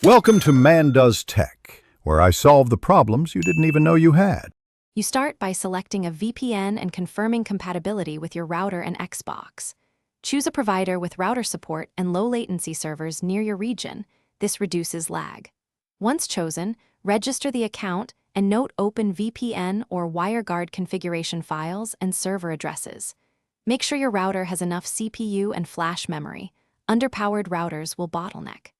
Welcome to Man Does Tech, where I solve the problems you didn't even know you had. You start by selecting a VPN and confirming compatibility with your router and Xbox. Choose a provider with router support and low-latency servers near your region. This reduces lag. Once chosen, register the account and note open VPN or WireGuard configuration files and server addresses. Make sure your router has enough CPU and flash memory. Underpowered routers will bottleneck.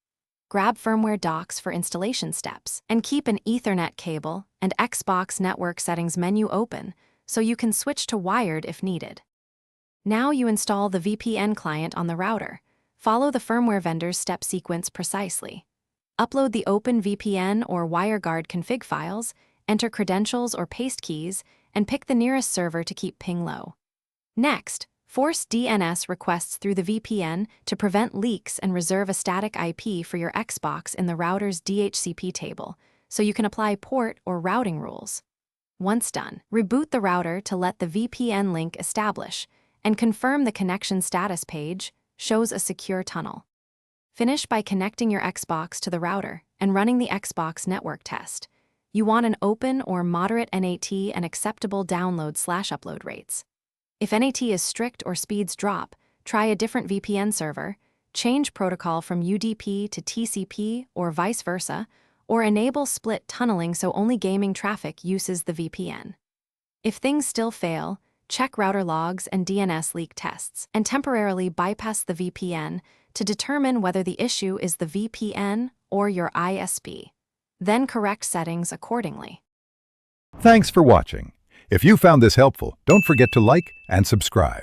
Grab firmware docs for installation steps, and keep an Ethernet cable and Xbox network settings menu open so you can switch to wired if needed. Now you install the VPN client on the router. Follow the firmware vendor's step sequence precisely. Upload the open VPN or WireGuard config files, enter credentials or paste keys, and pick the nearest server to keep ping low. Next, force DNS requests through the VPN to prevent leaks and reserve a static IP for your Xbox in the router's DHCP table, so you can apply port or routing rules. Once done, reboot the router to let the VPN link establish, and confirm the connection status page shows a secure tunnel. Finish by connecting your Xbox to the router and running the Xbox network test. You want an open or moderate NAT and acceptable download/upload rates. If NAT is strict or speeds drop, try a different VPN server, change protocol from UDP to TCP or vice versa, or enable split tunneling so only gaming traffic uses the VPN. If things still fail, check router logs and DNS leak tests, and temporarily bypass the VPN to determine whether the issue is the VPN or your ISP. Then correct settings accordingly. Thanks for watching. If you found this helpful, don't forget to like and subscribe.